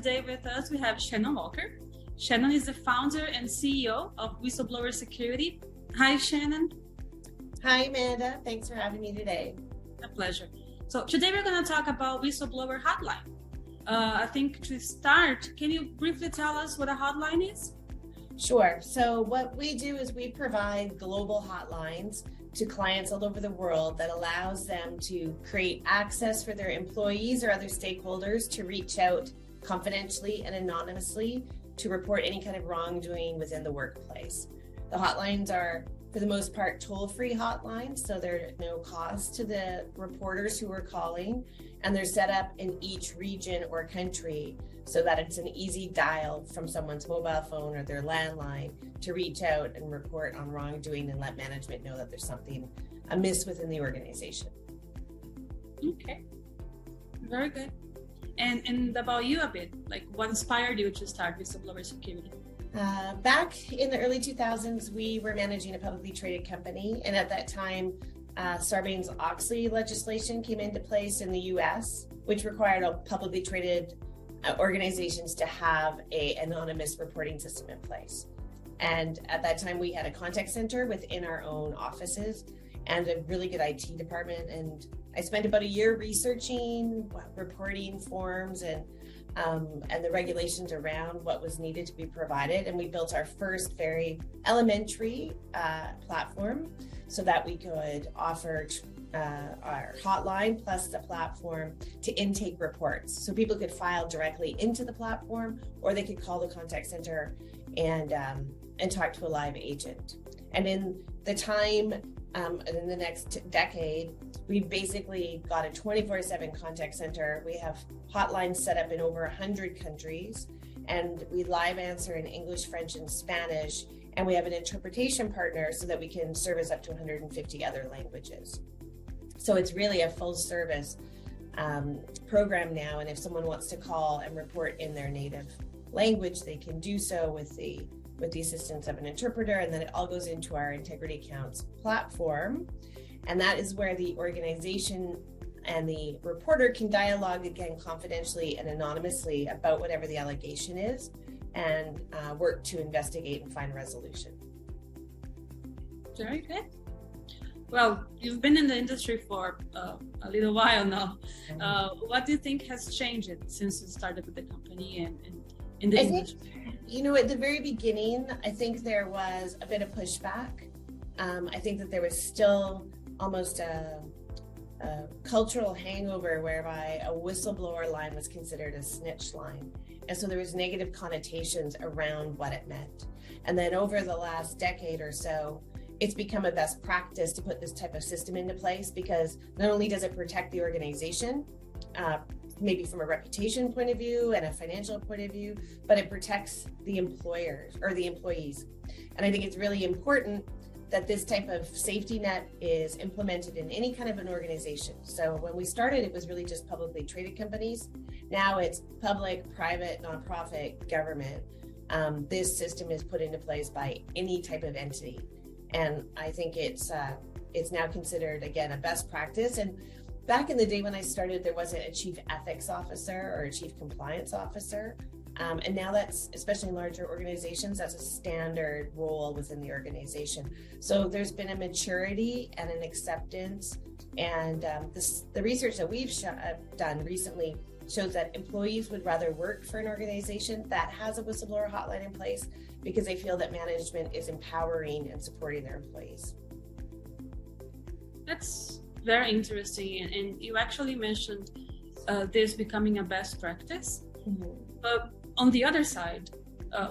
today with us, we have Shannon Walker. Shannon is the founder and CEO of Whistleblower Security. Hi, Shannon. Hi, Amanda. Thanks for having me today. A pleasure. So today we're going to talk about Whistleblower Hotline. I think to start, can you briefly tell us what a hotline is? Sure. So what we do is we provide global hotlines to clients all over the world that allows them to create access for their employees or other stakeholders to reach out confidentially and anonymously to report any kind of wrongdoing within the workplace. The hotlines are, for the most part, toll-free hotlines, so there's no cost to the reporters who are calling, and they're set up in each region or country so that it's an easy dial from someone's mobile phone or their landline to reach out and report on wrongdoing and let management know that there's something amiss within the organization. Okay, very good. And about you a bit, like what inspired you to start Whistleblower Security? Back in the early 2000s, we were managing a publicly traded company, and at that time, Sarbanes-Oxley legislation came into place in the US, which required all publicly traded organizations to have an anonymous reporting system in place. And at that time, we had a contact center within our own offices and a really good IT department. And I spent about a year researching reporting forms and the regulations around what was needed to be provided. And we built our first very elementary platform so that we could offer our hotline plus the platform to intake reports. So people could file directly into the platform, or they could call the contact center and talk to a live agent. And in the time, in the next decade, we basically got a 24/7 contact center. We have hotlines set up in over 100 countries, and we live answer in English, French, and Spanish. And we have an interpretation partner so that we can service up to 150 other languages. So it's really a full service program now. And if someone wants to call and report in their native language, they can do so with the assistance of an interpreter. And then it all goes into our Integrity Counts platform. And that is where the organization and the reporter can dialogue again confidentially and anonymously about whatever the allegation is and work to investigate and find a resolution. Very good. Well, you've been in the industry for a little while now. What do you think has changed since you started with the company and in the industry? At the very beginning, I think there was a bit of pushback. I think that there was still almost a cultural hangover whereby a whistleblower line was considered a snitch line. And so there was negative connotations around what it meant. And then over the last decade or so, it's become a best practice to put this type of system into place, because not only does it protect the organization, maybe from a reputation point of view and a financial point of view, but it protects the employers or the employees. And I think it's really important that this type of safety net is implemented in any kind of an organization. So when we started, it was really just publicly traded companies. Now it's public, private, nonprofit, government. This system is put into place by any type of entity. And I think it's now considered, again, a best practice. And back in the day when I started, there wasn't a chief ethics officer or a chief compliance officer. And now that's, especially in larger organizations, that's a standard role within the organization. So there's been a maturity and an acceptance. And the research that we've done recently shows that employees would rather work for an organization that has a whistleblower hotline in place because they feel that management is empowering and supporting their employees. That's very interesting. And you actually mentioned this becoming a best practice. Mm-hmm. But on the other side,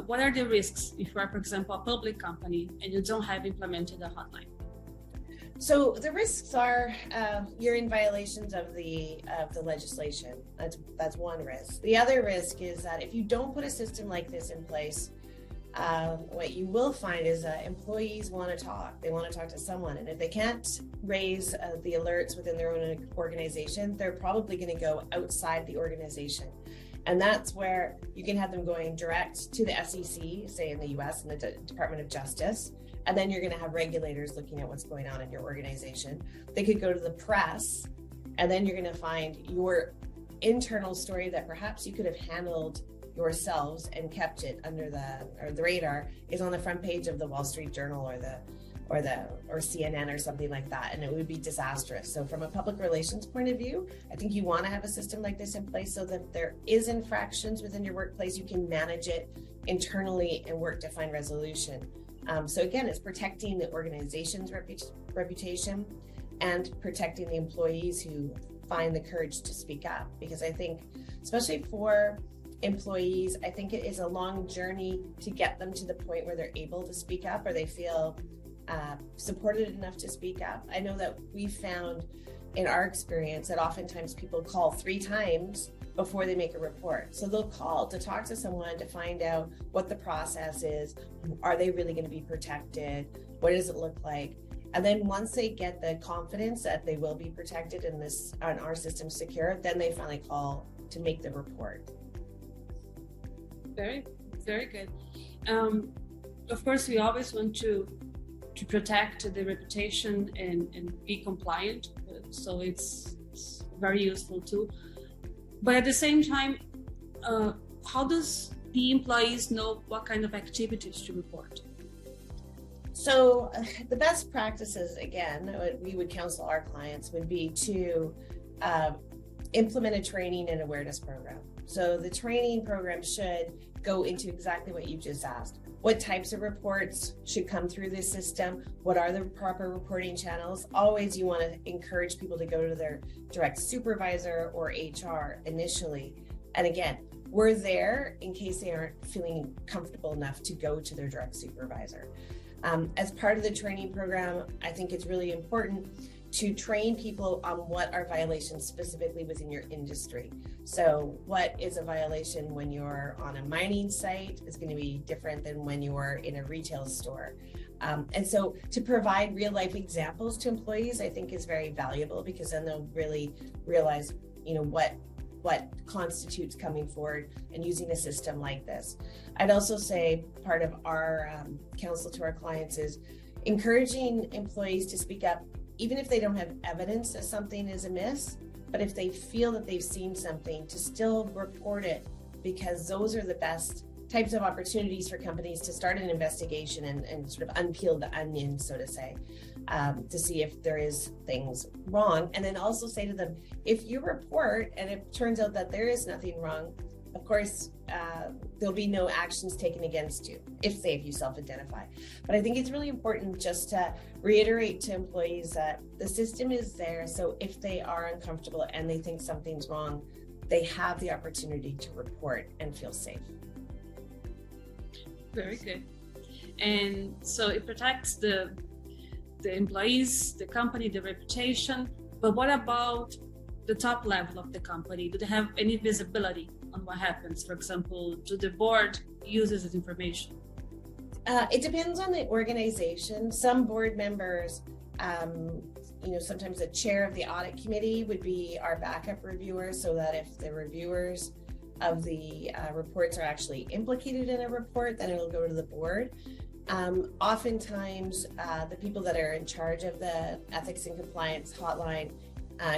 what are the risks if you are, for example, a public company and you don't have implemented a hotline? So the risks are you're in violations of the legislation. That's one risk. The other risk is that if you don't put a system like this in place, what you will find is that employees want to talk. They want to talk to someone. And if they can't raise the alerts within their own organization, they're probably going to go outside the organization. And that's where you can have them going direct to the SEC, say in the US, and the Department of Justice. And then you're going to have regulators looking at what's going on in your organization. They could go to the press, and then you're going to find your internal story that perhaps you could have handled yourselves and kept it under the radar is on the front page of the Wall Street Journal or CNN or something like that, and it would be disastrous. So from a public relations point of view, I think you want to have a system like this in place so that there is infractions within your workplace, you can manage it internally and work to find resolution. So again, it's protecting the organization's reputation and protecting the employees who find the courage to speak up. Because I think, especially for employees, I think it is a long journey to get them to the point where they're able to speak up or they feel supported enough to speak up. I know that we found in our experience that oftentimes people call 3 times before they make a report. So they'll call to talk to someone to find out what the process is. Are they really going to be protected? What does it look like? And then once they get the confidence that they will be protected and our system secure, then they finally call to make the report. Very, very good. Of course, we always want to protect the reputation and be compliant. So it's very useful too. But at the same time, how does the employees know what kind of activities to report? So the best practices, again, what we would counsel our clients would be to implement a training and awareness program. So the training program should go into exactly what you just asked. What types of reports should come through this system? What are the proper reporting channels? Always you want to encourage people to go to their direct supervisor or HR initially. And again, we're there in case they aren't feeling comfortable enough to go to their direct supervisor. As part of the training program, I think it's really important to train people on what are violations specifically within your industry. So what is a violation when you're on a mining site is going to be different than when you are in a retail store. And so to provide real life examples to employees, I think is very valuable, because then they'll really realize, what constitutes coming forward and using a system like this. I'd also say part of our counsel to our clients is encouraging employees to speak up, even if they don't have evidence that something is amiss, but if they feel that they've seen something, to still report it, because those are the best types of opportunities for companies to start an investigation and sort of unpeel the onion, so to say, to see if there is things wrong. And then also say to them, if you report and it turns out that there is nothing wrong, of course, there'll be no actions taken against you if you self-identify. But I think it's really important just to reiterate to employees that the system is there. So if they are uncomfortable and they think something's wrong, they have the opportunity to report and feel safe. Very good. And so it protects the employees, the company, the reputation. But what about the top level of the company? Do they have any visibility on what happens? For example, do the board uses this information? It depends on the organization. Some board members, sometimes the chair of the audit committee would be our backup reviewer, so that if the reviewers of the reports are actually implicated in a report, then it'll go to the board. Oftentimes, the people that are in charge of the ethics and compliance hotline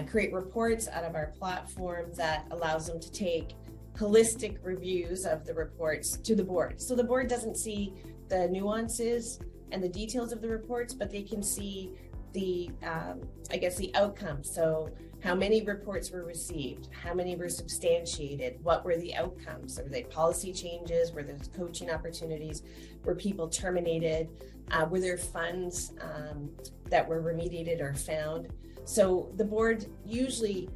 create reports out of our platform that allows them to take holistic reviews of the reports to the board. So the board doesn't see the nuances and the details of the reports, but they can see the outcomes. So how many reports were received, how many were substantiated, what were the outcomes? Were they policy changes? Were there coaching opportunities? Were people terminated? Were there funds that were remediated or found? So the board usually,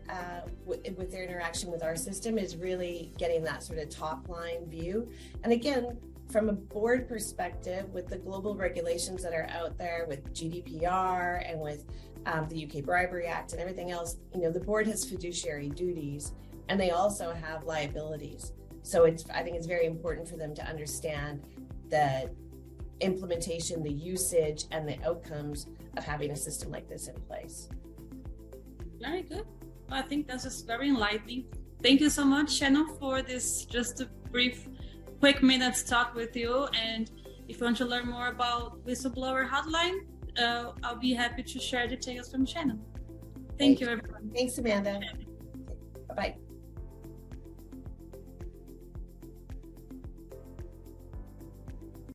with their interaction with our system, is really getting that sort of top line view. And again, from a board perspective, with the global regulations that are out there, with GDPR and with the UK Bribery Act and everything else, the board has fiduciary duties, and they also have liabilities. So I think it's very important for them to understand the implementation, the usage, and the outcomes of having a system like this in place. Very good. Well, I think that's just very enlightening. Thank you so much, Shannon, for this just a quick minutes talk with you. And if you want to learn more about Whistleblower Hotline, I'll be happy to share details from Shannon. Thank you, everyone. Thanks, Amanda. Bye-bye.